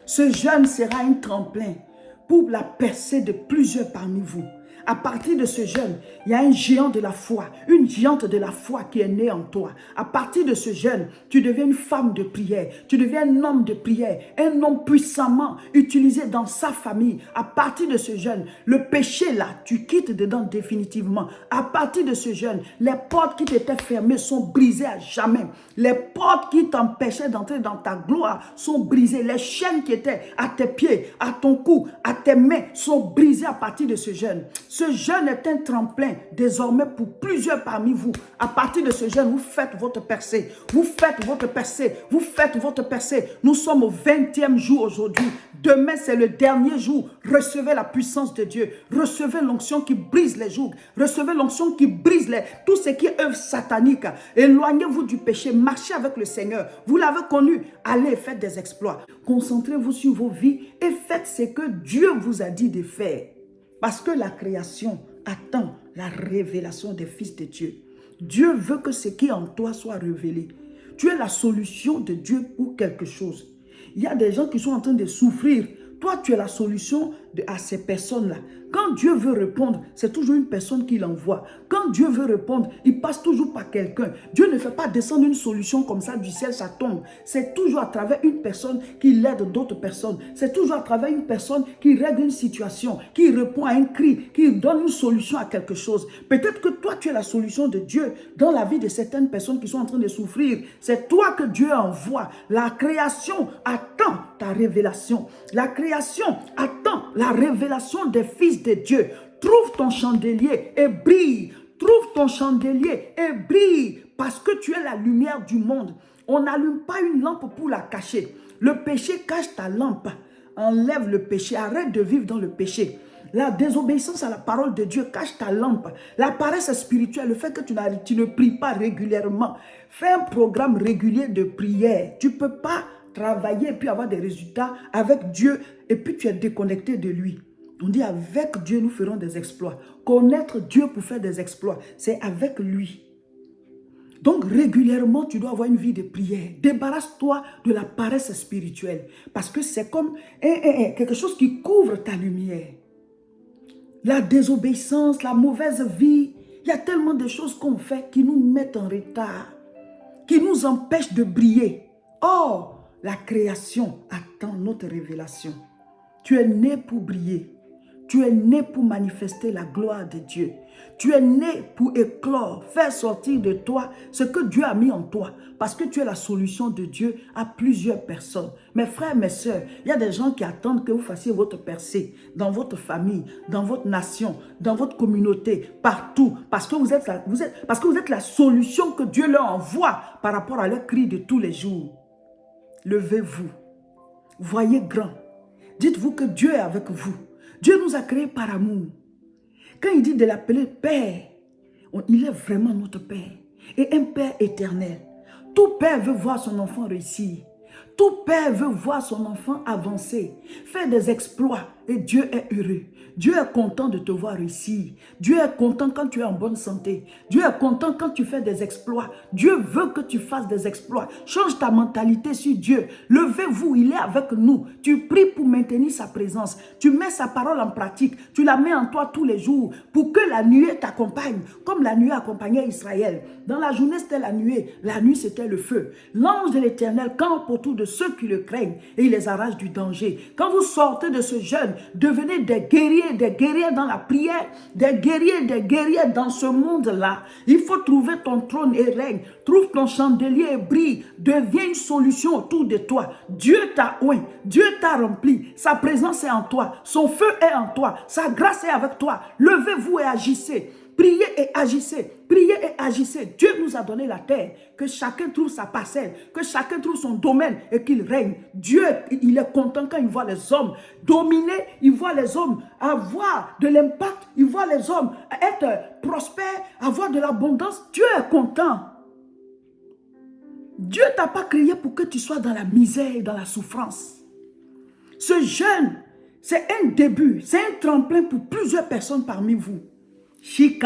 Ce jeûne sera un tremplin pour la percée de plusieurs parmi vous. À partir de ce jeûne, il y a un géant de la foi, une géante de la foi qui est née en toi. À partir de ce jeûne, tu deviens une femme de prière, tu deviens un homme de prière, un homme puissamment utilisé dans sa famille. À partir de ce jeûne, le péché là, tu quittes dedans définitivement. À partir de ce jeûne, les portes qui t'étaient fermées sont brisées à jamais. Les portes qui t'empêchaient d'entrer dans ta gloire sont brisées. Les chaînes qui étaient à tes pieds, à ton cou, à tes mains sont brisées à partir de ce jeûne. Ce jeûne est un tremplin désormais pour plusieurs parmi vous. À partir de ce jeûne, vous faites votre percée. Vous faites votre percée. Vous faites votre percée. Nous sommes au 20e jour aujourd'hui. Demain, c'est le dernier jour. Recevez la puissance de Dieu. Recevez l'onction qui brise les jougs. Recevez l'onction qui brise tout ce qui est œuvre satanique. Éloignez-vous du péché. Marchez avec le Seigneur. Vous l'avez connu. Allez, faites des exploits. Concentrez-vous sur vos vies et faites ce que Dieu vous a dit de faire. Parce que la création attend la révélation des fils de Dieu. Dieu veut que ce qui est en toi soit révélé. Tu es la solution de Dieu pour quelque chose. Il y a des gens qui sont en train de souffrir. Toi, tu es la solution à ces personnes-là. Quand Dieu veut répondre, c'est toujours une personne qui l'envoie. Quand Dieu veut répondre, il passe toujours par quelqu'un. Dieu ne fait pas descendre une solution comme ça du ciel, ça tombe. C'est toujours à travers une personne qui l'aide d'autres personnes. C'est toujours à travers une personne qui règle une situation, qui répond à un cri, qui donne une solution à quelque chose. Peut-être que toi, tu es la solution de Dieu dans la vie de certaines personnes qui sont en train de souffrir. C'est toi que Dieu envoie. La création attend ta révélation. La création attend la révélation des fils de Dieu. Trouve ton chandelier et brille. Trouve ton chandelier et brille parce que tu es la lumière du monde. On n'allume pas une lampe pour la cacher. Le péché cache ta lampe. Enlève le péché. Arrête de vivre dans le péché. La désobéissance à la parole de Dieu cache ta lampe. La paresse spirituelle, le fait que tu ne pries pas régulièrement. Fais un programme régulier de prière. Tu ne peux pas travailler et puis avoir des résultats avec Dieu et puis tu es déconnecté de lui. On dit avec Dieu nous ferons des exploits. Connaître Dieu pour faire des exploits, c'est avec lui. Donc régulièrement tu dois avoir une vie de prière. Débarrasse-toi de la paresse spirituelle parce que c'est comme quelque chose qui couvre ta lumière. La désobéissance, la mauvaise vie, il y a tellement de choses qu'on fait qui nous mettent en retard, qui nous empêchent de briller. Or, la création attend notre révélation. Tu es né pour briller. Tu es né pour manifester la gloire de Dieu. Tu es né pour éclore, faire sortir de toi ce que Dieu a mis en toi. Parce que tu es la solution de Dieu à plusieurs personnes. Mes frères, mes sœurs, il y a des gens qui attendent que vous fassiez votre percée dans votre famille, dans votre nation, dans votre communauté, partout. Parce que vous êtes la solution que Dieu leur envoie par rapport à leur cri de tous les jours. Levez-vous. Voyez grand. Dites-vous que Dieu est avec vous. Dieu nous a créés par amour. Quand il dit de l'appeler Père, il est vraiment notre Père. Et un Père éternel. Tout Père veut voir son enfant réussir. Tout Père veut voir son enfant avancer, faire des exploits. Et Dieu est heureux. Dieu est content de te voir réussir. Dieu est content quand tu es en bonne santé. Dieu est content quand tu fais des exploits. Dieu veut que tu fasses des exploits. Change ta mentalité sur Dieu. Levez-vous, il est avec nous. Tu pries pour maintenir sa présence. Tu mets sa parole en pratique. Tu la mets en toi tous les jours pour que la nuée t'accompagne, comme la nuée accompagnait Israël. Dans la journée, c'était la nuée. La nuit, c'était le feu. L'ange de l'Éternel campe autour de ceux qui le craignent et il les arrache du danger. Quand vous sortez de ce jeûne, devenez des guerriers dans la prière, des guerriers dans ce monde-là. Il faut trouver ton trône et règne. Trouve ton chandelier et brille. Deviens une solution autour de toi. Dieu t'a oint, Dieu t'a rempli. Sa présence est en toi. Son feu est en toi. Sa grâce est avec toi. Levez-vous et agissez. Priez et agissez. Priez et agissez. Dieu nous a donné la terre. Que chacun trouve sa parcelle. Que chacun trouve son domaine et qu'il règne. Dieu, il est content quand il voit les hommes dominer. Il voit les hommes avoir de l'impact. Il voit les hommes être prospères, avoir de l'abondance. Dieu est content. Dieu ne t'a pas créé pour que tu sois dans la misère et dans la souffrance. Ce jeûne, c'est un début. C'est un tremplin pour plusieurs personnes parmi vous. Tu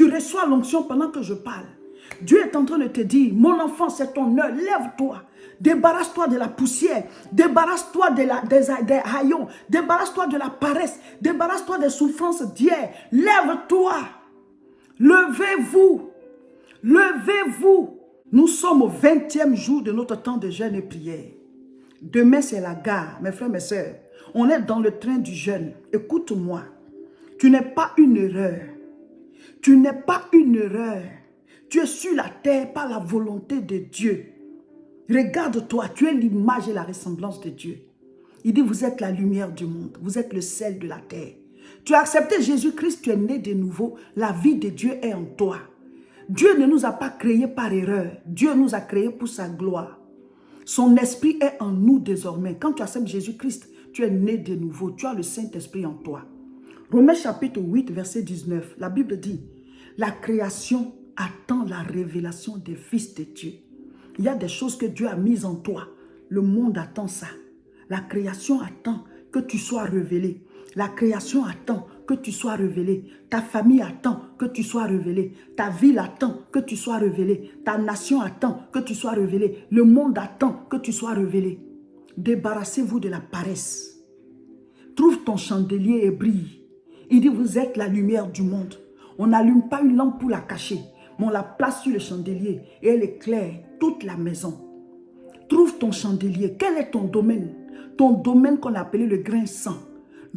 reçois l'onction pendant que je parle. Dieu est en train de te dire, mon enfant, c'est ton heure, lève-toi. Débarrasse-toi de la poussière. Débarrasse-toi des haillons. Débarrasse-toi de la paresse. Débarrasse-toi des souffrances d'hier. Lève-toi. Levez-vous. Levez-vous. Nous sommes au 20e jour de notre temps de jeûne et prière. Demain, c'est la gare, mes frères, mes sœurs. On est dans le train du jeûne. Écoute-moi. Tu n'es pas une erreur. Tu n'es pas une erreur. Tu es sur la terre par la volonté de Dieu. Regarde-toi, tu es l'image et la ressemblance de Dieu. Il dit, vous êtes la lumière du monde. Vous êtes le sel de la terre. Tu as accepté Jésus-Christ, tu es né de nouveau. La vie de Dieu est en toi. Dieu ne nous a pas créés par erreur. Dieu nous a créés pour sa gloire. Son esprit est en nous désormais. Quand tu acceptes Jésus-Christ, tu es né de nouveau. Tu as le Saint-Esprit en toi. Romains chapitre 8, verset 19. La Bible dit, la création attend la révélation des fils de Dieu. Il y a des choses que Dieu a mises en toi. Le monde attend ça. La création attend que tu sois révélé. La création attend que tu sois révélé. Ta famille attend que tu sois révélé. Ta ville attend que tu sois révélé. Ta nation attend que tu sois révélé. Le monde attend que tu sois révélé. Débarrassez-vous de la paresse. Trouve ton chandelier et brille. Il dit, vous êtes la lumière du monde. On n'allume pas une lampe pour la cacher, mais on la place sur le chandelier et elle éclaire toute la maison. Trouve ton chandelier. Quel est ton domaine? Ton domaine qu'on a appelé le grain sang.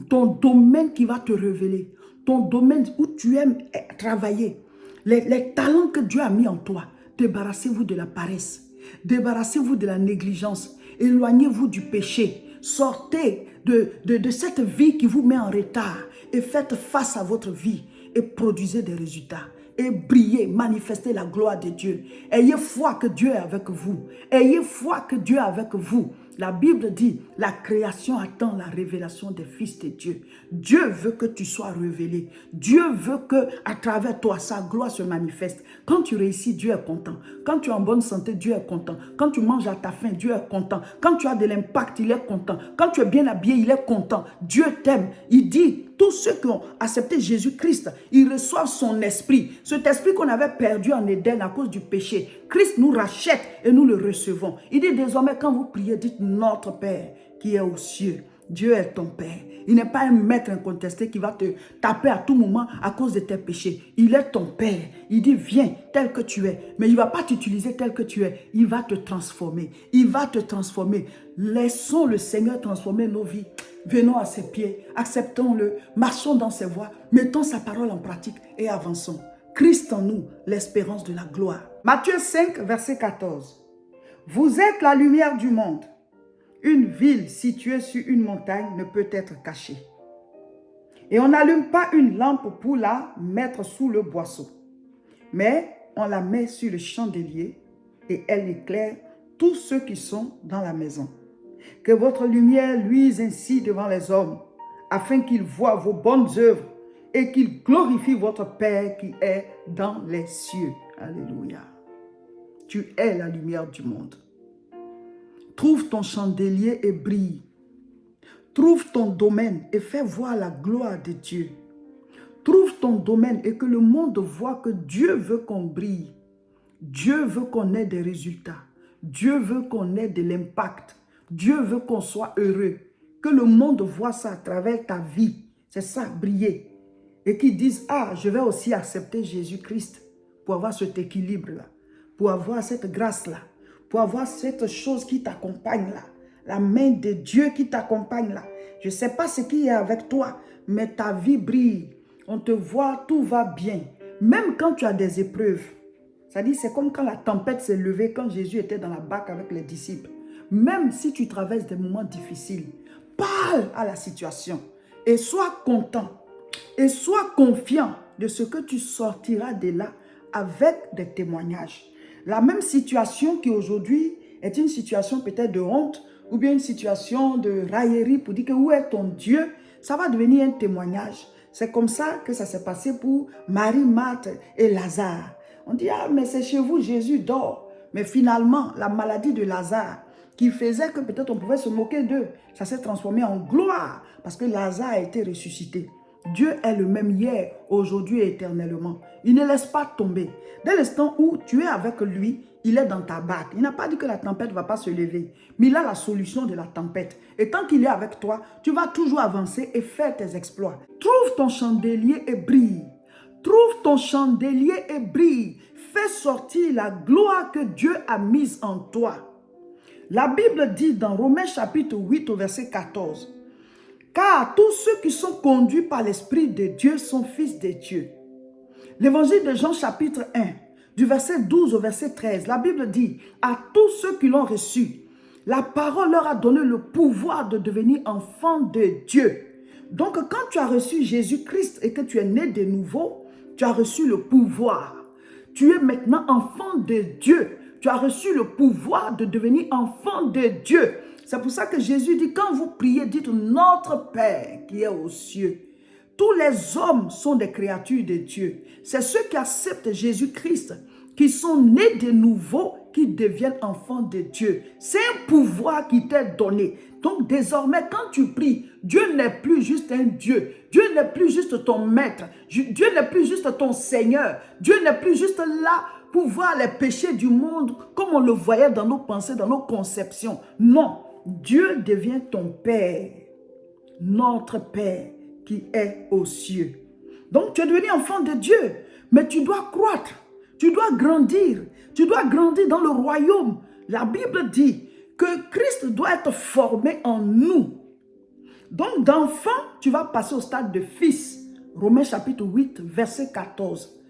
Ton domaine qui va te révéler. Ton domaine où tu aimes travailler. Les talents que Dieu a mis en toi. Débarrassez-vous de la paresse. Débarrassez-vous de la négligence. Éloignez-vous du péché. Sortez de cette vie qui vous met en retard et faites face à votre vie et produisez des résultats. Et brillez, manifestez la gloire de Dieu. Ayez foi que Dieu est avec vous. Ayez foi que Dieu est avec vous. La Bible dit, la création attend la révélation des fils de Dieu. Dieu veut que tu sois révélé. Dieu veut que à travers toi, sa gloire se manifeste. Quand tu réussis, Dieu est content. Quand tu es en bonne santé, Dieu est content. Quand tu manges à ta faim, Dieu est content. Quand tu as de l'impact, il est content. Quand tu es bien habillé, il est content. Dieu t'aime. Il dit, tous ceux qui ont accepté Jésus-Christ, ils reçoivent son esprit. Cet esprit qu'on avait perdu en Éden à cause du péché. Christ nous rachète et nous le recevons. Il dit désormais, quand vous priez, dites notre Père qui est aux cieux. Dieu est ton Père. Il n'est pas un maître incontesté qui va te taper à tout moment à cause de tes péchés. Il est ton Père. Il dit viens tel que tu es. Mais il ne va pas t'utiliser tel que tu es. Il va te transformer. Il va te transformer. Laissons le Seigneur transformer nos vies. Venons à ses pieds, acceptons-le, marchons dans ses voies, mettons sa parole en pratique et avançons. Christ en nous, l'espérance de la gloire. Matthieu 5, verset 14. Vous êtes la lumière du monde. Une ville située sur une montagne ne peut être cachée. Et on n'allume pas une lampe pour la mettre sous le boisseau, mais on la met sur le chandelier et elle éclaire tous ceux qui sont dans la maison. Que votre lumière luise ainsi devant les hommes, afin qu'ils voient vos bonnes œuvres et qu'ils glorifient votre Père qui est dans les cieux. Alléluia. Tu es la lumière du monde. Trouve ton chandelier et brille. Trouve ton domaine et fais voir la gloire de Dieu. Trouve ton domaine et que le monde voit que Dieu veut qu'on brille. Dieu veut qu'on ait des résultats. Dieu veut qu'on ait de l'impact. Dieu veut qu'on soit heureux. Que le monde voit ça à travers ta vie. C'est ça, briller. Et qu'ils disent, ah, je vais aussi accepter Jésus-Christ pour avoir cet équilibre-là, pour avoir cette grâce-là, pour avoir cette chose qui t'accompagne là, la main de Dieu qui t'accompagne là. Je ne sais pas ce qui est avec toi, mais ta vie brille. On te voit, tout va bien. Même quand tu as des épreuves. C'est-à-dire, c'est comme quand la tempête s'est levée, quand Jésus était dans la barque avec les disciples. Même si tu traverses des moments difficiles, parle à la situation et sois content et sois confiant de ce que tu sortiras de là avec des témoignages. La même situation qui aujourd'hui est une situation peut-être de honte ou bien une situation de raillerie pour dire que où est ton Dieu, ça va devenir un témoignage. C'est comme ça que ça s'est passé pour Marie, Marthe et Lazare. On dit, ah mais c'est chez vous, Jésus dort. Mais finalement, la maladie de Lazare, qui faisait que peut-être on pouvait se moquer d'eux, ça s'est transformé en gloire parce que Lazare a été ressuscité. Dieu est le même hier, aujourd'hui et éternellement. Il ne laisse pas tomber. Dès l'instant où tu es avec lui, il est dans ta barque. Il n'a pas dit que la tempête ne va pas se lever, mais il a la solution de la tempête. Et tant qu'il est avec toi, tu vas toujours avancer et faire tes exploits. Trouve ton chandelier et brille. Trouve ton chandelier et brille. Fais sortir la gloire que Dieu a mise en toi. La Bible dit dans Romains chapitre 8 au verset 14, « Car tous ceux qui sont conduits par l'Esprit de Dieu sont fils de Dieu. » L'évangile de Jean chapitre 1, du verset 12 au verset 13, la Bible dit, « À tous ceux qui l'ont reçu, la parole leur a donné le pouvoir de devenir enfants de Dieu. » Donc quand tu as reçu Jésus-Christ et que tu es né de nouveau, tu as reçu le pouvoir. Tu es maintenant enfant de Dieu. Tu as reçu le pouvoir de devenir enfant de Dieu. C'est pour ça que Jésus dit, quand vous priez, dites notre Père qui est aux cieux. Tous les hommes sont des créatures de Dieu. C'est ceux qui acceptent Jésus-Christ, qui sont nés de nouveau, qui deviennent enfants de Dieu. C'est un pouvoir qui t'est donné. Donc désormais, quand tu pries, Dieu n'est plus juste un Dieu. Dieu n'est plus juste ton maître. Dieu n'est plus juste ton Seigneur. Dieu n'est plus juste là pour voir les péchés du monde comme on le voyait dans nos pensées, dans nos conceptions. Non, Dieu devient ton Père, notre Père qui est aux cieux. Donc tu es devenu enfant de Dieu, mais tu dois croître, tu dois grandir dans le royaume. La Bible dit que Christ doit être formé en nous. Donc d'enfant, tu vas passer au stade de fils. Romains chapitre 8, verset 14.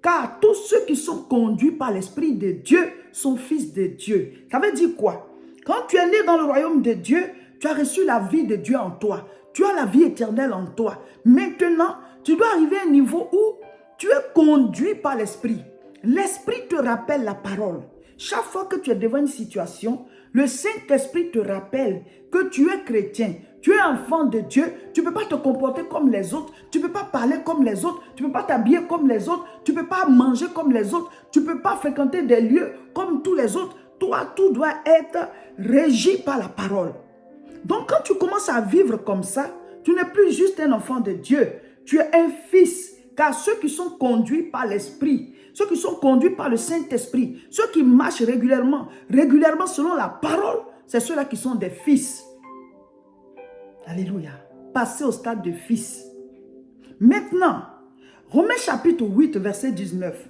Car tous ceux qui sont conduits par l'Esprit de Dieu sont fils de Dieu. Ça veut dire quoi? Quand tu es né dans le royaume de Dieu, tu as reçu la vie de Dieu en toi. Tu as la vie éternelle en toi. Maintenant, tu dois arriver à un niveau où tu es conduit par l'Esprit. L'Esprit te rappelle la parole. Chaque fois que tu es devant une situation, le Saint-Esprit te rappelle que tu es chrétien, tu es enfant de Dieu, tu ne peux pas te comporter comme les autres, tu ne peux pas parler comme les autres, tu ne peux pas t'habiller comme les autres, tu ne peux pas manger comme les autres, tu ne peux pas fréquenter des lieux comme tous les autres. Toi, tout doit être régi par la parole. Donc quand tu commences à vivre comme ça, tu n'es plus juste un enfant de Dieu, tu es un fils. Car ceux qui sont conduits par l'Esprit, ceux qui sont conduits par le Saint-Esprit, ceux qui marchent régulièrement selon la parole, c'est ceux-là qui sont des fils. Alléluia. Passez au stade de fils. Maintenant, Romains chapitre 8, verset 19.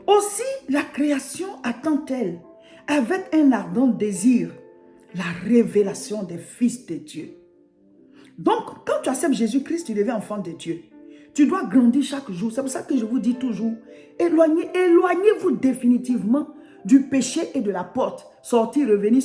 Aussi la création attend-elle avec un ardent désir la révélation des fils de Dieu. Donc, quand tu acceptes Jésus-Christ, tu deviens enfant de Dieu. Tu dois grandir chaque jour. C'est pour ça que je vous dis toujours, éloignez-vous définitivement du péché et de la porte. Sortir, revenir,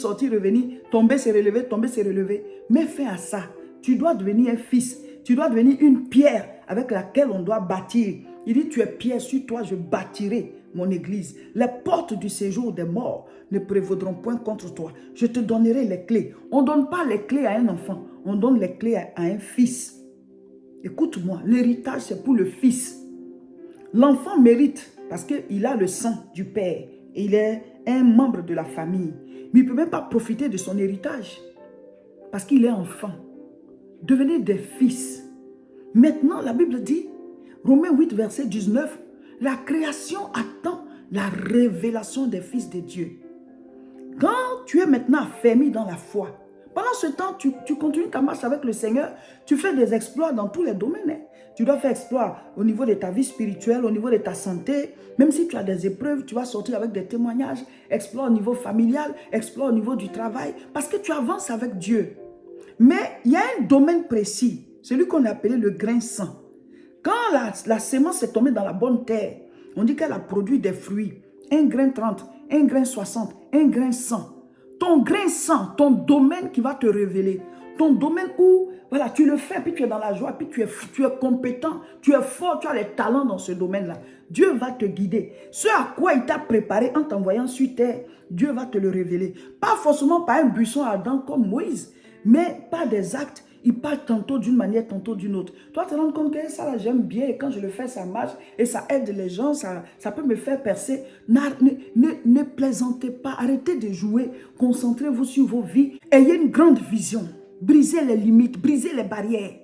tomber, se relever. Mais fais à ça. Tu dois devenir un fils. Tu dois devenir une pierre avec laquelle on doit bâtir. Il dit, tu es pierre, sur toi je bâtirai mon église. Les portes du séjour des morts ne prévaudront point contre toi. Je te donnerai les clés. On ne donne pas les clés à un enfant. On donne les clés à un fils. Écoute-moi, l'héritage c'est pour le fils. L'enfant mérite parce qu'il a le sang du père. Et il est un membre de la famille. Mais il ne peut même pas profiter de son héritage. Parce qu'il est enfant. Devenez des fils. Maintenant, la Bible dit, Romains 8, verset 19, la création attend la révélation des fils de Dieu. Quand tu es maintenant affermi dans la foi, pendant ce temps, tu continues ta marche avec le Seigneur, tu fais des exploits dans tous les domaines. Hein. Tu dois faire exploits au niveau de ta vie spirituelle, au niveau de ta santé. Même si tu as des épreuves, tu vas sortir avec des témoignages, exploits au niveau familial, exploits au niveau du travail, parce que tu avances avec Dieu. Mais il y a un domaine précis, celui qu'on a appelé le grain sain. Quand la sémence est tombée dans la bonne terre, on dit qu'elle a produit des fruits. Un grain 30, un grain 60, un grain 100. Ton grain 100, ton domaine qui va te révéler. Ton domaine où, voilà, tu le fais, puis tu es dans la joie, puis tu es compétent, tu es fort, tu as les talents dans ce domaine-là. Dieu va te guider. Ce à quoi il t'a préparé en t'envoyant sur terre, Dieu va te le révéler. Pas forcément par un buisson ardent comme Moïse, mais par des actes. Il parle tantôt d'une manière, tantôt d'une autre. Toi, tu te rends compte que ça, là, j'aime bien. Et quand je le fais, ça marche. Et ça aide les gens. Ça peut me faire percer. Ne plaisantez pas. Arrêtez de jouer. Concentrez-vous sur vos vies. Ayez une grande vision. Brisez les limites. Brisez les barrières.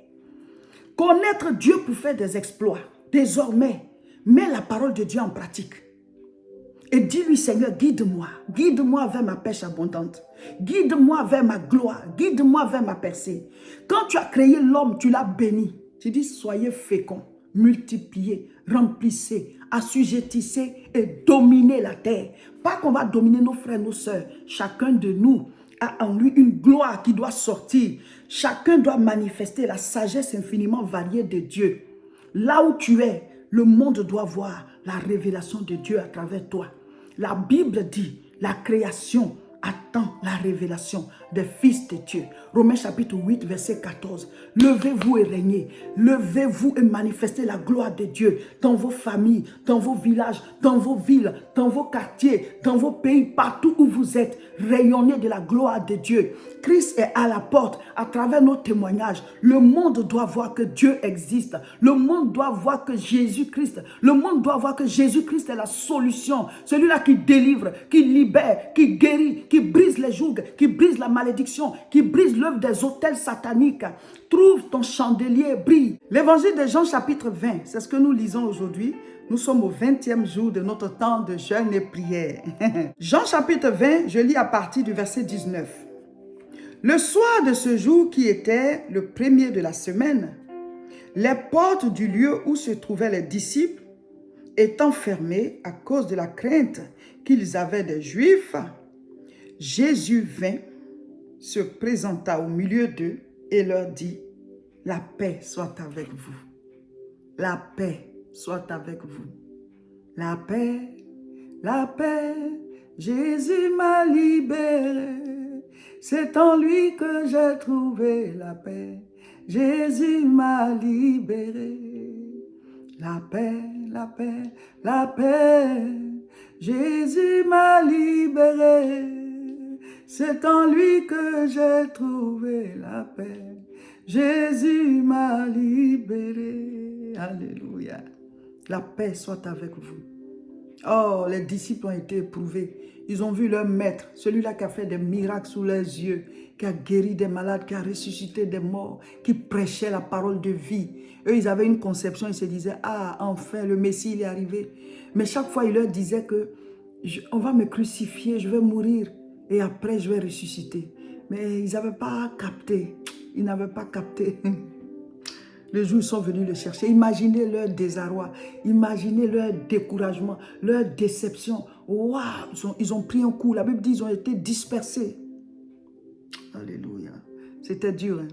Connaître Dieu pour faire des exploits. Désormais, mets la parole de Dieu en pratique. Et dis-lui, Seigneur, guide-moi. Guide-moi vers ma pêche abondante. Guide-moi vers ma gloire. Guide-moi vers ma percée. Quand tu as créé l'homme, tu l'as béni. Tu dis, soyez féconds, multipliez, remplissez, assujettissez et dominez la terre. Pas qu'on va dominer nos frères, nos sœurs. Chacun de nous a en lui une gloire qui doit sortir. Chacun doit manifester la sagesse infiniment variée de Dieu. Là où tu es, le monde doit voir la révélation de Dieu à travers toi. La Bible dit, la création attend la révélation des fils de Dieu. Romains chapitre 8, verset 14. Levez-vous et régnez. Levez-vous et manifestez la gloire de Dieu dans vos familles, dans vos villages, dans vos villes, dans vos quartiers, dans vos pays, partout où vous êtes. Rayonnez de la gloire de Dieu. Christ est à la porte à travers nos témoignages. Le monde doit voir que Dieu existe. Le monde doit voir que Jésus-Christ, le monde doit voir que Jésus-Christ est la solution. Celui-là qui délivre, qui libère, qui guérit, qui brise les jougs, qui brise la malédiction, qui brise l'œuvre des autels sataniques. Trouve ton chandelier, brille. L'évangile de Jean chapitre 20, c'est ce que nous lisons aujourd'hui. Nous sommes au 20e jour de notre temps de jeûne et prière. Jean chapitre 20, je lis à partir du verset 19. Le soir de ce jour qui était le premier de la semaine, les portes du lieu où se trouvaient les disciples étant fermées à cause de la crainte qu'ils avaient des Juifs, Jésus vint, se présenta au milieu d'eux et leur dit, « La paix soit avec vous. La paix soit avec vous. La paix, Jésus m'a libéré. C'est en lui que j'ai trouvé la paix. Jésus m'a libéré. La paix, la paix, la paix. Jésus m'a libéré. C'est en lui que j'ai trouvé la paix. Jésus m'a libéré. Alléluia. La paix soit avec vous. Oh, les disciples ont été éprouvés. Ils ont vu leur maître, celui-là qui a fait des miracles sous leurs yeux, qui a guéri des malades, qui a ressuscité des morts, qui prêchait la parole de vie. Eux, ils avaient une conception, ils se disaient, ah, enfin, le Messie, il est arrivé. Mais chaque fois, il leur disait que on va me crucifier, je vais mourir et après, je vais ressusciter. Mais ils n'avaient pas capté. Ils n'avaient pas capté. Le jour où ils sont venus le chercher, imaginez leur désarroi, imaginez leur découragement, leur déception. Waouh, ils ont pris un coup. La Bible dit qu'ils ont été dispersés. Alléluia. C'était dur. Hein?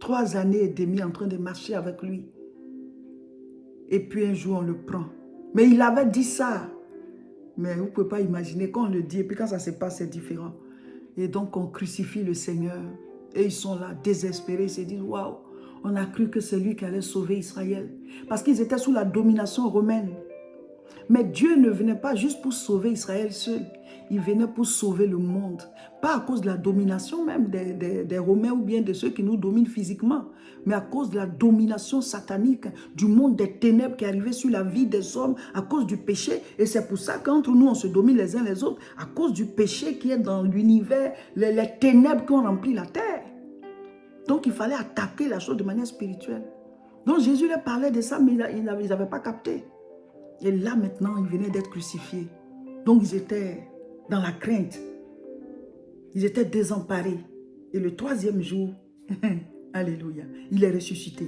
3 années et demie en train de marcher avec lui. Et puis un jour, on le prend. Mais il avait dit ça. Mais vous ne pouvez pas imaginer quand on le dit. Et puis quand ça se passe, c'est différent. Et donc, on crucifie le Seigneur. Et ils sont là, désespérés. Ils se disent, waouh. On a cru que c'est lui qui allait sauver Israël. Parce qu'ils étaient sous la domination romaine. Mais Dieu ne venait pas juste pour sauver Israël seul. Il venait pour sauver le monde. Pas à cause de la domination même des Romains ou bien de ceux qui nous dominent physiquement. Mais à cause de la domination satanique du monde des ténèbres qui arrivait sur la vie des hommes à cause du péché. Et c'est pour ça qu'entre nous, on se domine les uns les autres. À cause du péché qui est dans l'univers, les ténèbres qui ont rempli la terre. Donc, il fallait attaquer la chose de manière spirituelle. Donc, Jésus leur parlait de ça, mais ils n'avaient pas capté. Et là, maintenant, ils venaient d'être crucifiés. Donc, ils étaient dans la crainte. Ils étaient désemparés. Et le 3e jour, alléluia, il est ressuscité.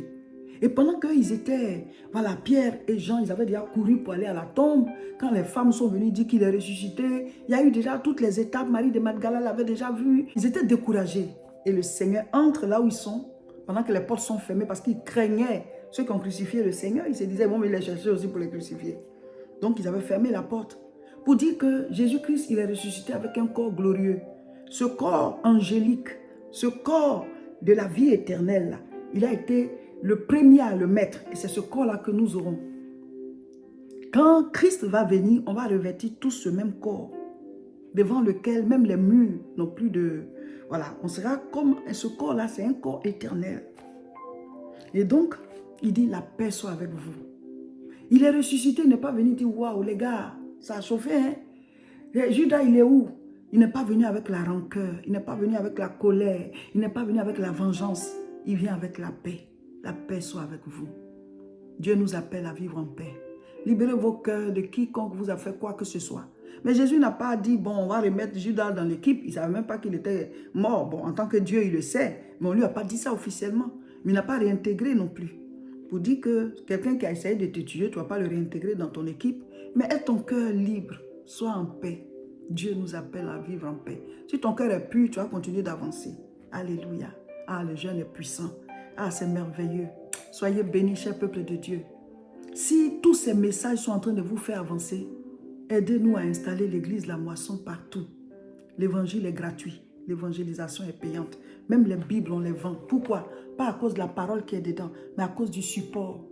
Et pendant qu'ils étaient, voilà, Pierre et Jean, ils avaient déjà couru pour aller à la tombe. Quand les femmes sont venues dire qu'il est ressuscité, il y a eu déjà toutes les étapes. Marie de Magdala l'avait déjà vu. Ils étaient découragés. Et le Seigneur entre là où ils sont, pendant que les portes sont fermées, parce qu'ils craignaient ceux qui ont crucifié le Seigneur. Ils se disaient, bon, mais ils les cherchaient aussi pour les crucifier. Donc, ils avaient fermé la porte pour dire que Jésus-Christ, il est ressuscité avec un corps glorieux. Ce corps angélique, ce corps de la vie éternelle, là, il a été le premier à le mettre. Et c'est ce corps-là que nous aurons. Quand Christ va venir, on va revêtir tous ce même corps, devant lequel même les murs n'ont plus de... Voilà, on sera comme ce corps-là, c'est un corps éternel. Et donc, il dit, la paix soit avec vous. Il est ressuscité, il n'est pas venu dire, waouh, les gars, ça a chauffé, hein? Et Judas, il est où? Il n'est pas venu avec la rancœur, il n'est pas venu avec la colère, il n'est pas venu avec la vengeance. Il vient avec la paix. La paix soit avec vous. Dieu nous appelle à vivre en paix. Libérez vos cœurs de quiconque vous a fait quoi que ce soit. Mais Jésus n'a pas dit, bon, on va remettre Judas dans l'équipe. Il ne savait même pas qu'il était mort. Bon, en tant que Dieu, il le sait. Mais on ne lui a pas dit ça officiellement. Mais il n'a pas réintégré non plus. Pour dire que quelqu'un qui a essayé de te tuer, tu ne vas pas le réintégrer dans ton équipe. Mais aie ton cœur libre. Sois en paix. Dieu nous appelle à vivre en paix. Si ton cœur est pur, tu vas continuer d'avancer. Alléluia. Ah, le jeûne est puissant. Ah, c'est merveilleux. Soyez bénis, cher peuple de Dieu. Si tous ces messages sont en train de vous faire avancer, aidez-nous à installer l'église La Moisson partout. L'évangile est gratuit. L'évangélisation est payante. Même les Bibles, on les vend. Pourquoi? Pas à cause de la parole qui est dedans, mais à cause du support.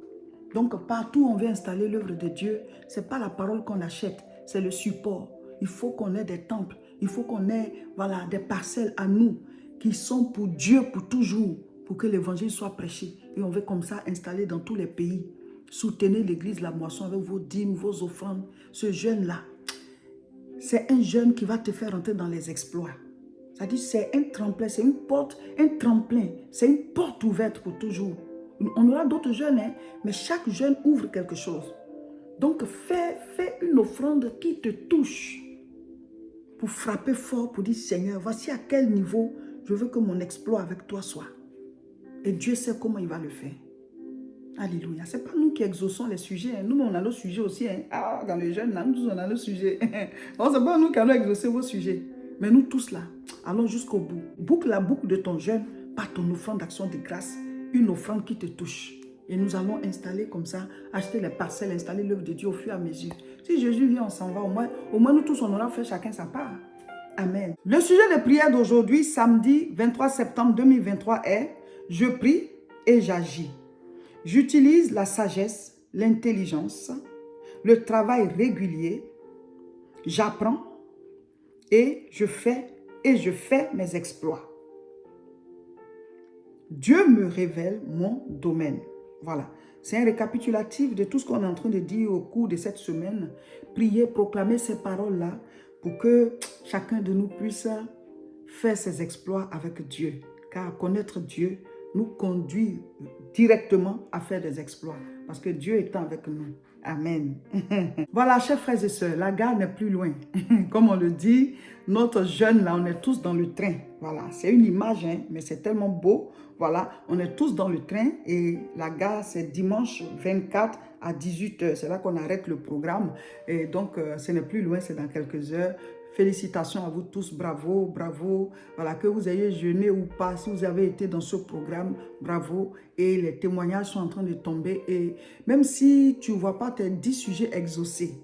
Donc, partout où on veut installer l'œuvre de Dieu, ce n'est pas la parole qu'on achète, c'est le support. Il faut qu'on ait des temples. Il faut qu'on ait des parcelles à nous qui sont pour Dieu pour toujours, pour que l'évangile soit prêché. Et on veut comme ça installer dans tous les pays. Soutenez l'église La Moisson avec vos dîmes, vos offrandes. Ce jeûne-là, c'est un jeûne qui va te faire entrer dans les exploits. C'est-à-dire c'est un tremplin, c'est une porte, un tremplin. C'est une porte ouverte pour toujours. On aura d'autres jeûnes, mais chaque jeûne ouvre quelque chose. Donc fais une offrande qui te touche pour frapper fort, pour dire Seigneur, voici à quel niveau je veux que mon exploit avec toi soit. Et Dieu sait comment il va le faire. Alléluia. Ce n'est pas nous qui exauçons les sujets. Nous, on a le sujet aussi. Ah, dans le jeûne, là, nous tous, on a le sujet. Ce n'est pas nous qui allons exaucer vos sujets. Mais nous tous là, allons jusqu'au bout. Boucle la boucle de ton jeûne par ton offrande d'action de grâce. Une offrande qui te touche. Et nous allons installer comme ça, acheter les parcelles, installer l'œuvre de Dieu au fur et à mesure. Si Jésus vient, on s'en va. Au moins, nous tous, on aura fait chacun sa part. Amen. Le sujet de prière d'aujourd'hui, samedi 23 septembre 2023 est « Je prie et j'agis ». J'utilise la sagesse, l'intelligence, le travail régulier, j'apprends et je fais mes exploits. Dieu me révèle mon domaine. Voilà, c'est un récapitulatif de tout ce qu'on est en train de dire au cours de cette semaine. Prier, proclamer ces paroles-là pour que chacun de nous puisse faire ses exploits avec Dieu. Car connaître Dieu nous conduit directement à faire des exploits. Parce que Dieu est avec nous. Amen. Voilà, chers frères et sœurs, la gare n'est plus loin. Comme on le dit, notre jeûne, là, on est tous dans le train. Voilà, c'est une image, mais c'est tellement beau. Voilà, on est tous dans le train et la gare, c'est dimanche 24 à 18 h. C'est là qu'on arrête le programme. Et donc, ce n'est plus loin, c'est dans quelques heures. Félicitations à vous tous, bravo, bravo. Voilà, que vous ayez jeûné ou pas, si vous avez été dans ce programme, bravo. Et les témoignages sont en train de tomber. Et même si tu ne vois pas tes 10 sujets exaucés,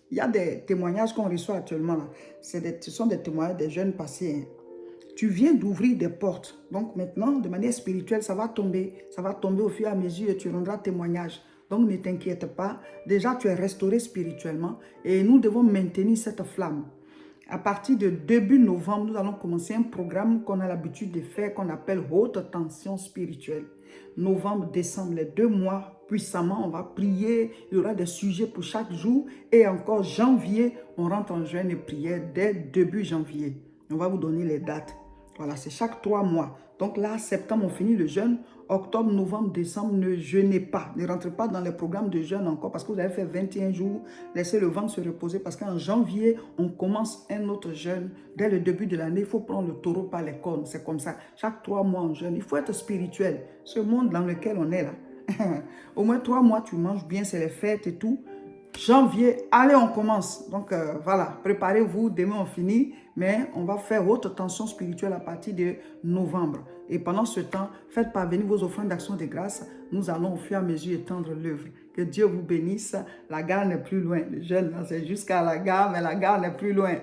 il y a des témoignages qu'on reçoit actuellement. Là. Ce sont des témoignages des jeunes passés. Tu viens d'ouvrir des portes. Donc maintenant, de manière spirituelle, ça va tomber. Ça va tomber au fur et à mesure et tu rendras témoignage. Donc ne t'inquiète pas. Déjà, tu es restauré spirituellement et nous devons maintenir cette flamme. À partir de début novembre, nous allons commencer un programme qu'on a l'habitude de faire, qu'on appelle haute tension spirituelle. Novembre, décembre, les 2 mois, puissamment, on va prier. Il y aura des sujets pour chaque jour. Et encore janvier, on rentre en jeûne et prière dès début janvier. On va vous donner les dates. Voilà, c'est chaque 3 mois. Donc là, septembre, on finit le jeûne. Octobre, novembre, décembre, ne jeûnez pas. Ne rentrez pas dans les programmes de jeûne encore parce que vous avez fait 21 jours. Laissez le ventre se reposer parce qu'en janvier, on commence un autre jeûne. Dès le début de l'année, il faut prendre le taureau par les cornes. C'est comme ça. Chaque 3 mois, on jeûne. Il faut être spirituel. Ce monde dans lequel on est là. Au moins 3 mois, tu manges bien, c'est les fêtes et tout. Janvier, allez, on commence. Donc voilà, préparez-vous, demain on finit, mais on va faire haute tension spirituelle à partir de novembre. Et pendant ce temps, faites parvenir vos offrandes d'action de grâce. Nous allons au fur et à mesure étendre l'œuvre. Que Dieu vous bénisse. La gare n'est plus loin. Le jeûne, c'est jusqu'à la gare, mais la gare n'est plus loin.